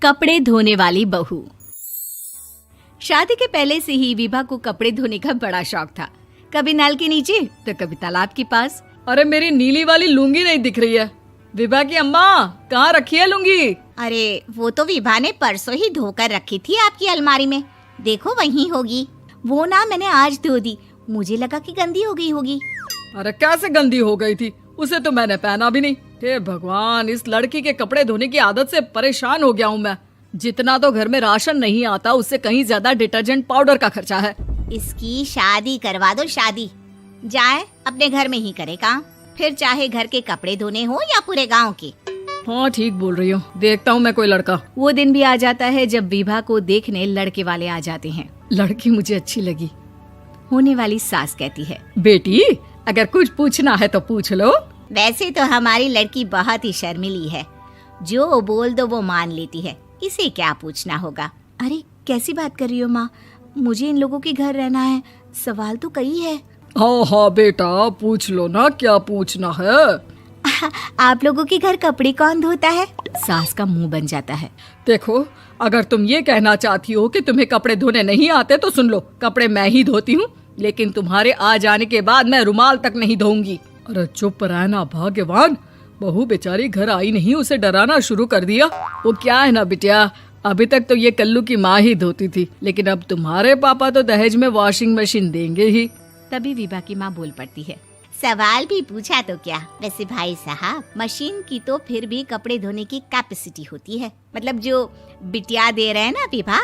कपड़े धोने वाली बहू। शादी के पहले से ही विभा को कपड़े धोने का बड़ा शौक था। कभी नल के नीचे तो कभी तालाब के पास। अरे मेरी नीली वाली लुंगी नहीं दिख रही है। विभा की अम्मा, कहाँ रखी है लुंगी? अरे वो तो विभा ने परसों ही धोकर रखी थी आपकी अलमारी में, देखो वहीं होगी। वो ना मैंने आज धो दी, मुझे लगा कि गंदी हो गई होगी। अरे कैसे गंदी हो गई थी? उसे तो मैंने पहना भी नहीं। हे भगवान, इस लड़की के कपड़े धोने की आदत से परेशान हो गया हूँ मैं। जितना तो घर में राशन नहीं आता, उससे कहीं ज्यादा डिटर्जेंट पाउडर का खर्चा है। इसकी शादी करवा दो, शादी जाए अपने घर में ही करे काम, फिर चाहे घर के कपड़े धोने हो या पूरे गांव के। हाँ ठीक बोल रही हूँ, देखता हूँ मैं कोई लड़का। वो दिन भी आ जाता है जब विभा को देखने लड़के वाले आ जाते हैं। लड़की मुझे अच्छी लगी। होने वाली सास कहती है, बेटी अगर कुछ पूछना है तो पूछ लो। वैसे तो हमारी लड़की बहुत ही शर्मीली है, जो बोल दो वो मान लेती है, इसे क्या पूछना होगा। अरे कैसी बात कर रही हो माँ, मुझे इन लोगों के घर रहना है, सवाल तो कई है। हाँ हाँ बेटा, पूछ लो ना, क्या पूछना है। आप लोगों के घर कपड़े कौन धोता है? सास का मुंह बन जाता है। देखो, अगर तुम ये कहना चाहती हो कि तुम्हें कपड़े धोने नहीं आते तो सुन लो, कपड़े मैं ही धोती हूँ, लेकिन तुम्हारे आ जाने के बाद मैं रुमाल तक नहीं धोऊंगी। अरे चुप रहना भाग्यवान, बहू बेचारी घर आई नहीं, उसे डराना शुरू कर दिया। वो क्या है ना बिटिया, अभी तक तो ये कल्लू की माँ ही धोती थी, लेकिन अब तुम्हारे पापा तो दहेज में वॉशिंग मशीन देंगे ही। तभी विभा की माँ बोल पड़ती है, सवाल भी पूछा तो क्या। वैसे भाई साहब, मशीन की तो फिर भी कपड़े धोने की कैपेसिटी होती है। मतलब जो बिटिया दे रहे हैं ना विभा,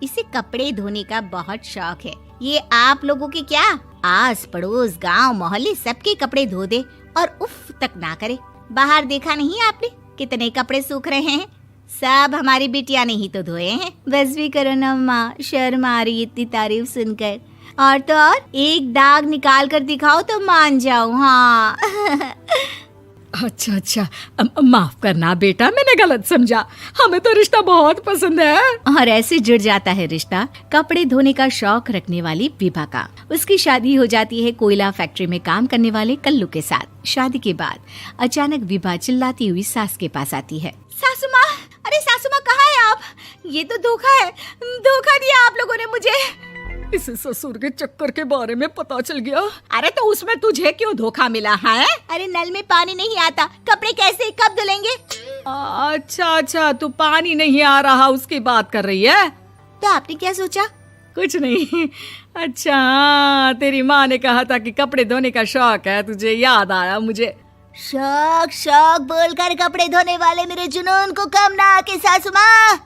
इसे कपड़े धोने का बहुत शौक है। ये आप लोगों के क्या, आस पड़ोस गांव मोहल्ले सबके कपड़े धो दे और उफ तक ना करे। बाहर देखा नहीं आपने कितने कपड़े सूख रहे हैं? सब हमारी बिटिया ने ही तो धोए हैं। बस भी करो ना माँ, शर्म आ रही इतनी तारीफ सुनकर। और तो और एक दाग निकाल कर दिखाओ तो मान जाऊं। हाँ अच्छा, माफ करना बेटा, मैंने गलत समझा। हमें तो रिश्ता बहुत पसंद है। और ऐसे जुड़ जाता है रिश्ता कपड़े धोने का शौक रखने वाली विभा का। उसकी शादी हो जाती है कोयला फैक्ट्री में काम करने वाले कल्लू के साथ। शादी के बाद अचानक विभा चिल्लाती हुई सास के पास आती है। सासू माँ, अरे सासू माँ कहाँ है आप? ये तो धोखा है, धोखा दिया आप लोगों ने मुझे। इसे ससुर के चक्कर के बारे में पता चल गया। अरे तो उसमें तुझे क्यों धोखा मिला है? अरे नल में पानी नहीं आता, कपड़े कैसे कब धुलेंगे? अच्छा, तू पानी नहीं आ रहा उसकी बात कर रही है। तो आपने क्या सोचा? कुछ नहीं। अच्छा, तेरी माँ ने कहा था कि कपड़े धोने का शौक है तुझे, याद आया मुझे। शौक बोलकर कपड़े धोने वाले मेरे जुनून को कम ना आके सासू माँ,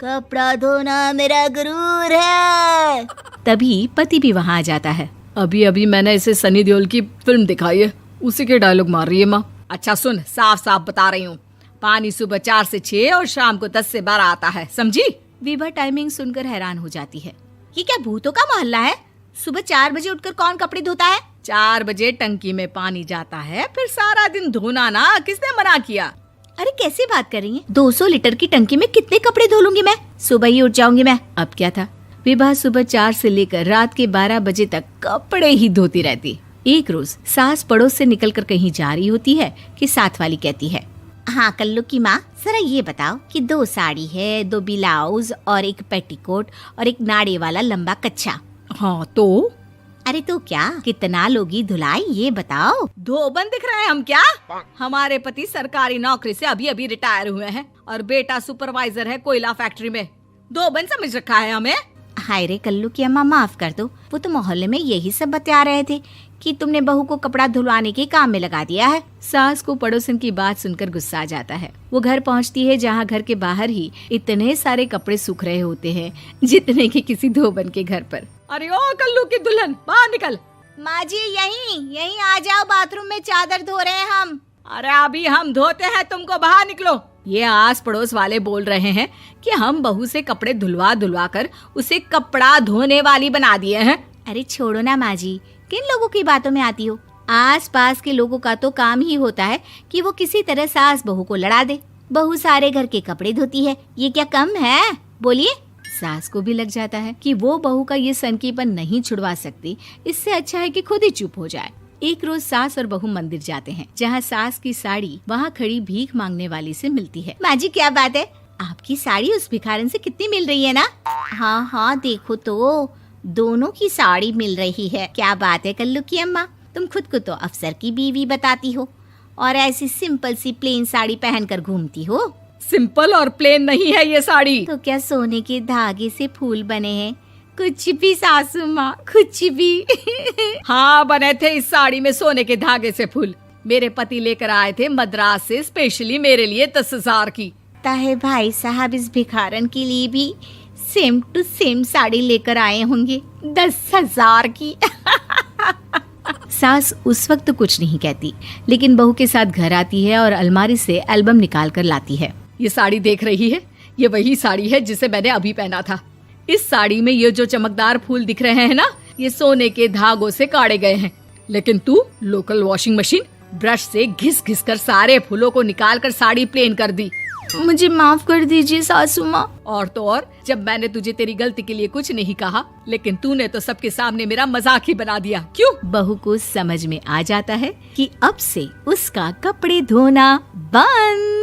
कपड़ा धोना मेरा गुरूर है। तभी पति भी वहाँ आ जाता है। अभी मैंने इसे सनी देओल की फिल्म दिखाई है, उसी के डायलॉग मार रही है माँ। अच्छा सुन, साफ साफ बता रही हूँ, पानी सुबह 4 से 6 और शाम को 10 से 12 आता है, समझी? विभा टाइमिंग सुनकर हैरान हो जाती है। ये क्या भूतों का मोहल्ला है? सुबह 4 बजे उठकर कौन कपड़े धोता है? 4 बजे टंकी में पानी जाता है, फिर सारा दिन धोना ना, किसने मना किया? अरे कैसी बात कर रही हैं? 200 लीटर की टंकी में कितने कपड़े धो लूंगी मैं? सुबह ही उठ जाऊंगी मैं। अब क्या था, विभा सुबह 4 से लेकर रात के 12 बजे तक कपड़े ही धोती रहती। एक रोज सास पड़ोस से निकलकर कहीं जा रही होती है कि साथ वाली कहती है, हाँ कल्लू की माँ, जरा ये बताओ कि 2 साड़ी है, 2 ब्लाउज और एक पेटीकोट और एक नाड़े वाला लंबा कच्छा। हाँ तो? अरे तो क्या, कितना लोगी धुलाई ये बताओ। धोबन दिख रहे हैं हम क्या? हमारे पति सरकारी नौकरी से अभी रिटायर हुए हैं और बेटा सुपरवाइजर है कोयला फैक्ट्री में। धोबन समझ रखा है हमें? हाय रे कल्लू की अम्मा, माफ कर दो, वो तो मोहल्ले में यही सब बता रहे थे कि तुमने बहू को कपड़ा धुलवाने के काम में लगा दिया है। सास को पड़ोसन की बात सुनकर गुस्सा आ जाता है। वो घर पहुंचती है जहां घर के बाहर ही इतने सारे कपड़े सूख रहे होते हैं जितने कि किसी धोबन के घर पर। अरे ओ कल्लू की दुल्हन, बाहर निकल। माँ जी यहीं आ जाओ, बाथरूम में चादर धो रहे हैं हम। अरे अभी हम धोते हैं, तुमको बाहर निकलो। ये आस पड़ोस वाले बोल रहे हैं कि हम बहू से कपड़े धुलवा कर उसे कपड़ा धोने वाली बना दिए हैं। अरे छोड़ो ना माँ जी, किन लोगों की बातों में आती हो? आस पास के लोगों का तो काम ही होता है कि वो किसी तरह सास बहू को लड़ा दे। बहू सारे घर के कपड़े धोती है, ये क्या कम है? बोलिए। सास को भी लग जाता है कि वो बहू का ये सनकीपन नहीं छुड़वा सकती, इससे अच्छा है कि खुद ही चुप हो जाए। एक रोज सास और बहू मंदिर जाते हैं, जहाँ सास की साड़ी वहाँ खड़ी भीख मांगने वाली से मिलती है। माँ जी क्या बात है, आपकी साड़ी उस भिखारन से कितनी मिल रही है ना? हाँ हाँ देखो तो, दोनों की साड़ी मिल रही है। क्या बात है कल्लू की अम्मा, तुम खुद को तो अफसर की बीवी बताती हो और ऐसी सिंपल सी प्लेन साड़ी पहनकर घूमती हो। सिंपल और प्लेन नहीं है ये साड़ी। तो क्या सोने के धागे से फूल बने हैं? कुछ भी सासू माँ, कुछ भी। हाँ बने थे इस साड़ी में सोने के धागे से फूल। मेरे पति लेकर आए थे मद्रास से स्पेशली मेरे लिए 10,000 की। ताहे भाई साहब इस भिखारन के लिए भी सेम टू सेम साड़ी लेकर आए होंगे 10,000 की। सास उस वक्त तो कुछ नहीं कहती, लेकिन बहू के साथ घर आती है और अलमारी से एल्बम निकाल कर लाती है। ये साड़ी देख रही है, ये वही साड़ी है जिसे मैंने अभी पहना था। इस साड़ी में ये जो चमकदार फूल दिख रहे हैं ना, ये सोने के धागों से काढ़े गए हैं। लेकिन तू लोकल वॉशिंग मशीन ब्रश से घिस घिस कर सारे फूलों को निकाल कर साड़ी प्लेन कर दी। मुझे माफ कर दीजिए सासू माँ। और तो और, जब मैंने तुझे तेरी गलती के लिए कुछ नहीं कहा, लेकिन तूने तो सबके सामने मेरा मजाक ही बना दिया। क्यों? बहू को समझ में आ जाता है कि अब से उसका कपड़े धोना बंद।